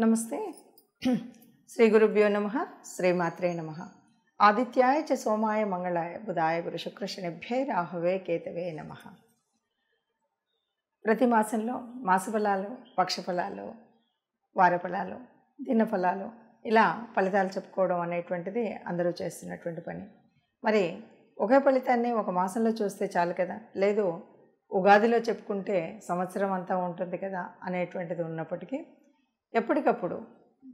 నమస్తే. శ్రీ గురుభ్యో నమః. శ్రీమాత్రే నమః. ఆదిత్యాయ చ సోమాయ మంగళాయ బుధాయ గురు శుక్ర శనిభ్యై రాహవే కేతవే నమః. ప్రతి మాసంలో మాసఫలాలు, పక్షఫలాలు, వారఫలాలు, దినఫలాలు ఇలా ఫలితాలు చెప్పుకోవడం అనేటువంటిది అందరూ చేస్తున్నటువంటి పని. మరి ఒకే ఫలితాన్ని ఒక మాసంలో చూస్తే చాలు కదా, లేదు ఉగాదిలో చెప్పుకుంటే సంవత్సరం అంతా ఉంటుంది కదా అనేటువంటిది ఉన్నప్పటికీ ఎప్పటికప్పుడు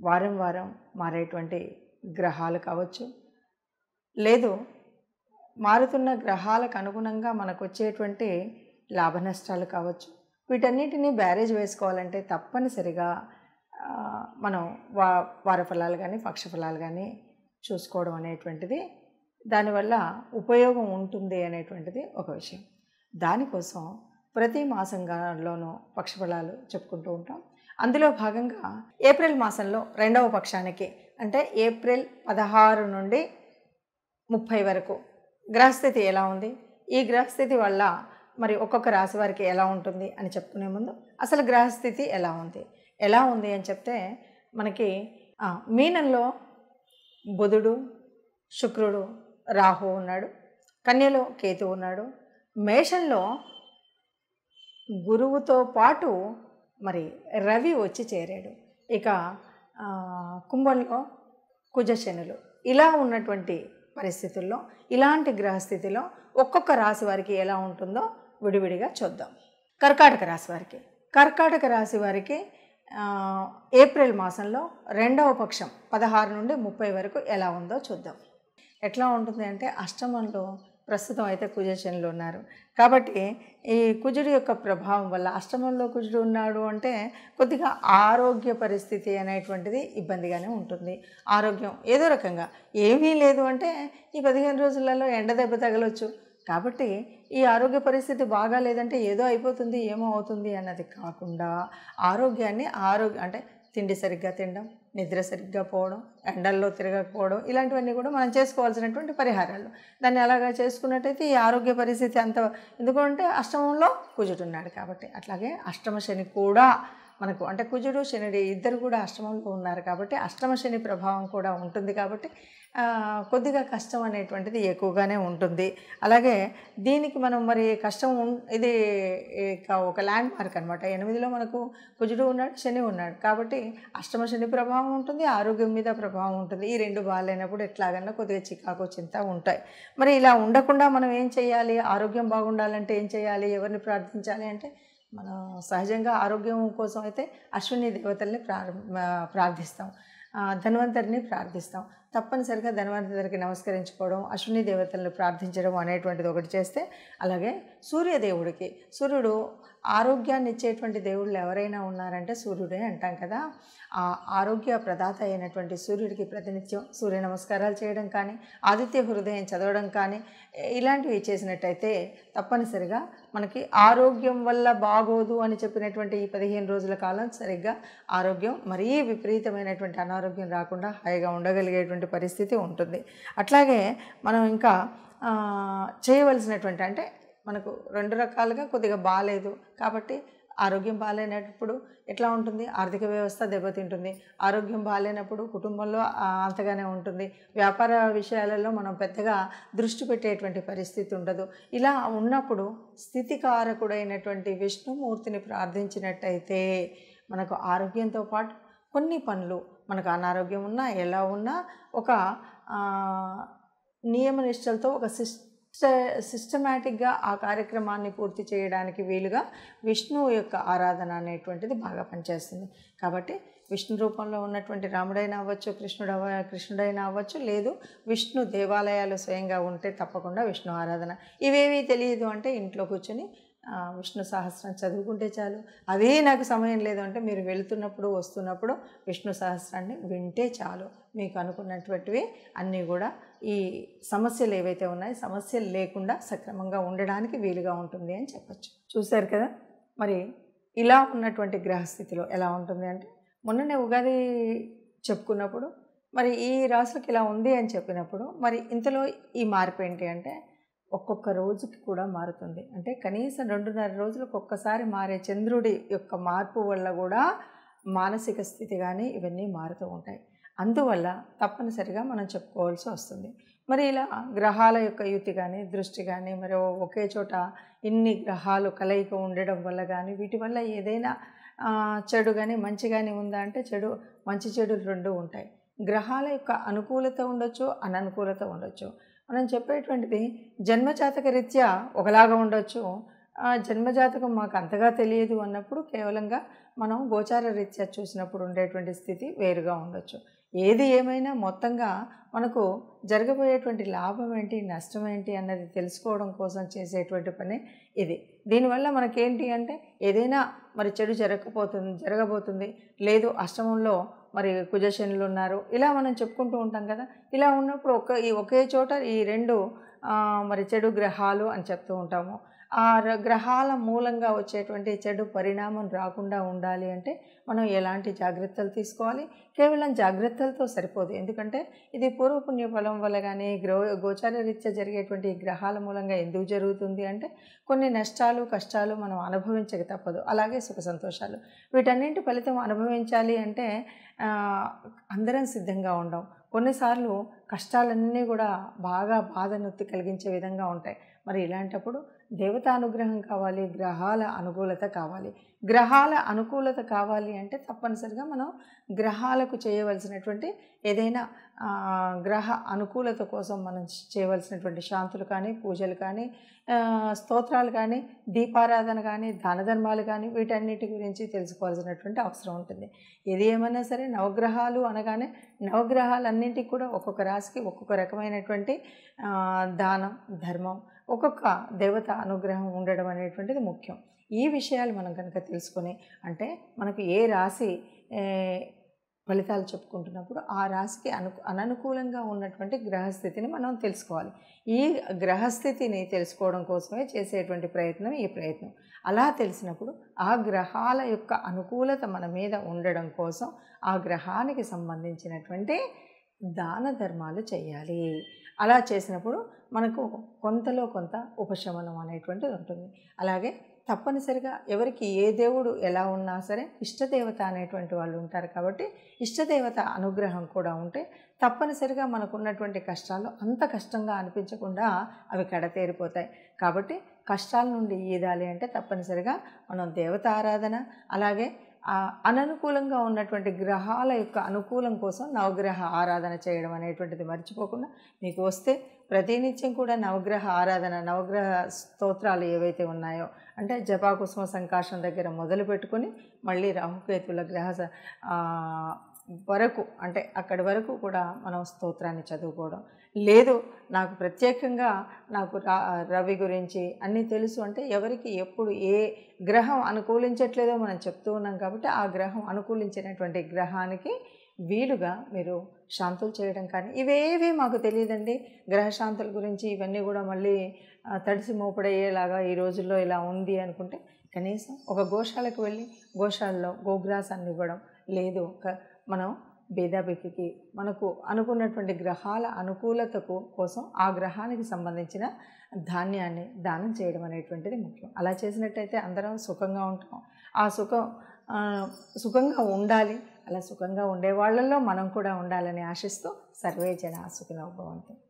వారం వారం మారేటువంటి గ్రహాలు కావచ్చు, లేదు మారుతున్న గ్రహాలకు అనుగుణంగా మనకు వచ్చేటువంటి లాభ నష్టాలు కావచ్చు, వీటన్నిటినీ బ్యారేజ్ వేసుకోవాలంటే తప్పనిసరిగా మనం వారఫలాలు కానీ పక్షఫలాలు కానీ చూసుకోవడం అనేటువంటిది దానివల్ల ఉపయోగం ఉంటుంది అనేటువంటిది ఒక విషయం. దానికోసం ప్రతి మాసంలోనూ పక్షఫలాలు చెప్పుకుంటూ ఉంటాం. అందులో భాగంగా ఏప్రిల్ మాసంలో రెండవ పక్షానికి అంటే ఏప్రిల్ 16 నుండి 30 వరకు గ్రహస్థితి ఎలా ఉంది, ఈ గ్రహస్థితి వల్ల మరి ఒక్కొక్క రాశి వారికి ఎలా ఉంటుంది అని చెప్పుకునే ముందు అసలు గ్రహస్థితి ఎలా ఉంది అని చెప్తే మనకి మీనంలో బుధుడు, శుక్రుడు, రాహు ఉన్నాడు, కన్యలో కేతు ఉన్నాడు, మేషంలో గురువుతో పాటు మరి రవి వచ్చి చేరాడు, ఇక కుంభంలో కుజశనులు. ఇలా ఉన్నటువంటి పరిస్థితుల్లో ఇలాంటి గ్రహస్థితిలో ఒక్కొక్క రాశి వారికి ఎలా ఉంటుందో విడివిడిగా చూద్దాం. కర్కాటక రాశి వారికి ఏప్రిల్ మాసంలో రెండవ పక్షం 16 నుండి 30 వరకు ఎలా ఉందో చూద్దాం. ఎట్లా ఉంటుంది అంటే అష్టమంలో ప్రస్తుతం అయితే కుజశనులు ఉన్నారు కాబట్టి ఈ కుజుడి యొక్క ప్రభావం వల్ల అష్టమంలో కుజుడు ఉన్నాడు అంటే కొద్దిగా ఆరోగ్య పరిస్థితి అనేటువంటిది ఇబ్బందిగానే ఉంటుంది. ఆరోగ్యం ఏదో రకంగా ఏమీ లేదు అంటే ఈ 15 రోజులలో ఎండ దెబ్బ తగలొచ్చు. కాబట్టి ఈ ఆరోగ్య పరిస్థితి బాగా లేదంటే ఏదో అయిపోతుంది, ఏమో అవుతుంది అన్నది కాకుండా ఆరోగ్యాన్ని అంటే తిండి సరిగ్గా తినడం, నిద్ర సరిగ్గా పోవడం, ఎండల్లో తిరగకపోవడం, ఇలాంటివన్నీ కూడా మనం చేసుకోవాల్సినటువంటి పరిహారాలు. దాన్ని అలాగా చేసుకున్నట్టయితే ఈ ఆరోగ్య పరిస్థితి అంత, ఎందుకంటే అష్టమంలో కుజుడు ఉన్నాడు కాబట్టి. అట్లాగే అష్టమ శని కూడా మనకు అంటే కుజుడు శనుడు ఇద్దరు కూడా అష్టమంలో ఉన్నారు కాబట్టి అష్టమ శని ప్రభావం కూడా ఉంటుంది కాబట్టి కొద్దిగా కష్టం అనేటువంటిది ఎక్కువగానే ఉంటుంది. అలాగే దీనికి మనం మరి కష్టం ఇది ఒక ల్యాండ్ మార్క్ అనమాట. 8లో మనకు కుజుడు ఉన్నాడు, శని ఉన్నాడు కాబట్టి అష్టమ శని ప్రభావం ఉంటుంది, ఆరోగ్యం మీద ప్రభావం ఉంటుంది. ఈ రెండు బాగాలేనప్పుడు ఎట్లాగన్నా కొద్దిగా చికాకు చింత ఉంటాయి. మరి ఇలా ఉండకుండా మనం ఏం చేయాలి, ఆరోగ్యం బాగుండాలంటే ఏం చేయాలి, ఎవరిని ప్రార్థించాలి అంటే మనం సహజంగా ఆరోగ్యం కోసం అయితే అశ్విని దేవతల్ని ప్రార్థిస్తాం, ధన్వంతరిని ప్రార్థిస్తాం. తప్పనిసరిగా ధన్వంతరికి నమస్కరించుకోవడం, అశ్విని దేవతలను ప్రార్థించడం అనేటువంటిది ఒకటి చేస్తే, అలాగే సూర్యదేవుడికి, సూర్యుడు ఆరోగ్యాన్ని ఇచ్చేటువంటి దేవుళ్ళు ఎవరైనా ఉన్నారంటే సూర్యుడే అంటాం కదా. ఆ ఆరోగ్య ప్రదాత అయినటువంటి సూర్యుడికి ప్రతినిత్యం సూర్య నమస్కారాలు చేయడం కానీ, ఆదిత్య హృదయం చదవడం కానీ ఇలాంటివి చేసినట్టయితే తప్పనిసరిగా మనకి ఆరోగ్యం వల్ల బాగోదు అని చెప్పినటువంటి ఈ 15 రోజుల కాలం సరిగ్గా ఆరోగ్యం మరీ విపరీతమైనటువంటి అనారోగ్యం రాకుండా హాయిగా ఉండగలిగేటువంటి పరిస్థితి ఉంటుంది. అట్లాగే మనం ఇంకా చేయవలసినటువంటి అంటే మనకు 2 రకాలుగా కొద్దిగా బాగాలేదు కాబట్టి ఆరోగ్యం బాగాలేనప్పుడు ఎట్లా ఉంటుంది, ఆర్థిక వ్యవస్థ దెబ్బతింటుంది. ఆరోగ్యం బాగాలేనప్పుడు కుటుంబంలో అంతగానే ఉంటుంది. వ్యాపార విషయాలలో మనం పెద్దగా దృష్టి పెట్టేటువంటి పరిస్థితి ఉండదు. ఇలా ఉన్నప్పుడు స్థితికారకుడైనటువంటి విష్ణుమూర్తిని ప్రార్థించినట్టయితే మనకు ఆరోగ్యంతో పాటు కొన్ని పనులు మనకు అనారోగ్యం ఉన్నా ఎలా ఉన్నా ఒక నియమనిష్టలతో ఒక సిస్టమేటిక్గా ఆ కార్యక్రమాన్ని పూర్తి చేయడానికి వీలుగా విష్ణువు యొక్క ఆరాధన అనేటువంటిది బాగా పనిచేస్తుంది. కాబట్టి విష్ణు రూపంలో ఉన్నటువంటి రాముడైనా అవ్వచ్చు, కృష్ణుడైనా అవ్వచ్చు, లేదు విష్ణు దేవాలయాలు స్వయంగా ఉంటే తప్పకుండా విష్ణు ఆరాధన. ఇవేవి తెలియదు అంటే ఇంట్లో కూర్చొని విష్ణు సహస్రం చదువుకుంటే చాలు. అదే నాకు సమయం లేదు అంటే మీరు వెళుతున్నప్పుడు వస్తున్నప్పుడు విష్ణు సహస్రాన్ని వింటే చాలు. మీకు అనుకున్నటువంటివి అన్నీ కూడా ఈ సమస్యలు ఏవైతే ఉన్నాయో సమస్యలు లేకుండా సక్రమంగా ఉండడానికి వీలుగా ఉంటుంది అని చెప్పచ్చు. చూశారు కదా, మరి ఇలా ఉన్నటువంటి గ్రహస్థితిలో ఎలా ఉంటుంది అంటే మొన్ననే ఉగాది చెప్పుకున్నప్పుడు మరి ఈ రాశులకు ఇలా ఉంది అని చెప్పినప్పుడు మరి ఇంతలో ఈ మార్పు ఏంటి అంటే ఒక్కొక్క రోజుకి కూడా మారుతుంది. అంటే కనీసం 2.5 రోజులకు ఒక్కసారి మారే చంద్రుడి యొక్క మార్పు వల్ల కూడా మానసిక స్థితి కానీ ఇవన్నీ మారుతూ ఉంటాయి. అందువల్ల తప్పనిసరిగా మనం చెప్పుకోవాల్సి వస్తుంది. మరి ఇలా గ్రహాల యొక్క యుతి కానీ, దృష్టి కానీ, మరి ఒకే చోట ఇన్ని గ్రహాలు కలయిక ఉండడం వల్ల కానీ, వీటి వల్ల ఏదైనా చెడు కానీ మంచి కానీ ఉందా అంటే మంచి చెడులు రెండు ఉంటాయి. గ్రహాల యొక్క అనుకూలత ఉండొచ్చు, అననుకూలత ఉండొచ్చు. మనం చెప్పేటువంటిది జన్మజాతక రీత్యా ఒకలాగా ఉండొచ్చు, జన్మజాతకం మాకు అంతగా తెలియదు అన్నప్పుడు కేవలంగా మనం గోచార రీత్యా చూసినప్పుడు ఉండేటువంటి స్థితి వేరుగా ఉండొచ్చు. ఏది ఏమైనా మొత్తంగా మనకు జరగబోయేటువంటి లాభం ఏంటి, నష్టం ఏంటి అన్నది తెలుసుకోవడం కోసం చేసేటువంటి పని ఇది. దీనివల్ల మనకేంటి అంటే ఏదైనా మరి చెడు జరగబోతుంది, లేదు అష్టమంలో మరి కుజశనులు ఉన్నారు, ఇలా మనం చెప్పుకుంటూ ఉంటాం కదా. ఇలా ఉన్నప్పుడు ఒకే చోట ఈ రెండు మరి చెడు గ్రహాలు అని చెప్తూ ఉంటాము. ఆ గ్రహాల మూలంగా వచ్చేటువంటి చెడు పరిణామం రాకుండా ఉండాలి అంటే మనం ఎలాంటి జాగ్రత్తలు తీసుకోవాలి? కేవలం జాగ్రత్తలతో సరిపోదు. ఎందుకంటే ఇది పూర్వపుణ్య ఫలం వల్ల కానీ గోచార రీత్యా జరిగేటువంటి గ్రహాల మూలంగా ఎందుకు జరుగుతుంది అంటే కొన్ని నష్టాలు కష్టాలు మనం అనుభవించక తప్పదు. అలాగే సుఖ సంతోషాలు, వీటన్నింటి ఫలితం అనుభవించాలి అంటే అందరం సిద్ధంగా ఉండం. కొన్నిసార్లు కష్టాలన్నీ కూడా బాగా బాధనొత్తి కలిగించే విధంగా ఉంటాయి. మరి ఇలాంటప్పుడు దేవతా అనుగ్రహం కావాలి, గ్రహాల అనుకూలత కావాలి. గ్రహాల అనుకూలత కావాలి అంటే తప్పనిసరిగా మనం గ్రహాలకు చేయవలసినటువంటి ఏదైనా గ్రహ అనుకూలత కోసం మనం చేయవలసినటువంటి శాంతులు కానీ, పూజలు కానీ, స్తోత్రాలు కానీ, దీపారాధన కానీ, దాన ధర్మాలు కానీ, వీటన్నిటి గురించి తెలుసుకోవాల్సినటువంటి అవసరం ఉంటుంది. ఏది ఏమైనా సరే నవగ్రహాలు అనగానే నవగ్రహాలన్నింటికి కూడా ఒక్కొక్క రాశికి ఒక్కొక్క రకమైనటువంటి దానం, ధర్మం, ఒక్కొక్క దేవత అనుగ్రహం ఉండడం అనేటువంటిది ముఖ్యం. ఈ విషయాలు మనం కనుక తెలుసుకొని, అంటే మనకు ఏ రాశి ఫలితాలు చెప్పుకుంటున్నప్పుడు ఆ రాశికి అననుకూలంగా ఉన్నటువంటి గ్రహస్థితిని మనం తెలుసుకోవాలి. ఈ గ్రహస్థితిని తెలుసుకోవడం కోసమే చేసేటువంటి ప్రయత్నం ఈ ప్రయత్నం. అలా తెలిసినప్పుడు ఆ గ్రహాల యొక్క అనుకూలత మన మీద ఉండడం కోసం ఆ గ్రహానికి సంబంధించినటువంటి దాన ధర్మాలు చేయాలి. అలా చేసినప్పుడు మనకు కొంతలో కొంత ఉపశమనం అనేటువంటిది ఉంటుంది. అలాగే తప్పనిసరిగా ఎవరికి ఏ దేవుడు ఎలా ఉన్నా సరే ఇష్టదేవత అనేటువంటి వాళ్ళు ఉంటారు. కాబట్టి ఇష్టదేవత అనుగ్రహం కూడా ఉంటే తప్పనిసరిగా మనకున్నటువంటి కష్టాలు అంత కష్టంగా అనిపించకుండా అవి కడతేరిపోతాయి. కాబట్టి కష్టాల నుండి ఈదాలి అంటే తప్పనిసరిగా మనం దేవత ఆరాధన, అలాగే అననుకూలంగా ఉన్నటువంటి గ్రహాల యొక్క అనుకూలం కోసం నవగ్రహ ఆరాధన చేయడం అనేటువంటిది మర్చిపోకుండా, మీకు వస్తే ప్రతినిత్యం కూడా నవగ్రహ ఆరాధన, నవగ్రహ స్తోత్రాలు ఏవైతే ఉన్నాయో అంటే జపాకుసుమ సంకాశం దగ్గర మొదలు పెట్టుకొని మళ్ళీ రాహుకేతుల గ్రహ వరకు, అంటే అక్కడి వరకు కూడా మనం స్తోత్రాన్ని చదువుకోవడం. లేదు నాకు ప్రత్యేకంగా నాకు రవి గురించి అన్నీ తెలుసు అంటే ఎవరికి ఎప్పుడు ఏ గ్రహం అనుకూలించట్లేదో మనం చెప్తూ ఉన్నాం. కాబట్టి ఆ గ్రహం అనుకూలించినటువంటి గ్రహానికి వీలుగా మీరు శాంతులు చేయడం కానీ, ఇవేవి మాకు తెలియదండి గ్రహశాంతుల గురించి, ఇవన్నీ కూడా మళ్ళీ తడిసి మోపడయ్యేలాగా ఈ రోజుల్లో ఇలా ఉంది అనుకుంటే కనీసం ఒక గోశాలకు వెళ్ళి గోశాలలో గోగ్రాసాన్ని ఇవ్వడం, లేదు మనం భేదాబెక్కి మనకు అనుకున్నటువంటి గ్రహాల అనుకూలతకు కోసం ఆ గ్రహానికి సంబంధించిన ధాన్యాన్ని దానం చేయడం అనేటువంటిది ముఖ్యం. అలా చేసినట్టయితే అందరం సుఖంగా ఉంటాం. ఆ సుఖంగా ఉండాలి. అలా సుఖంగా ఉండే వాళ్ళల్లో మనం కూడా ఉండాలని ఆశిస్తూ సర్వే జనా సుఖినో భవంతు.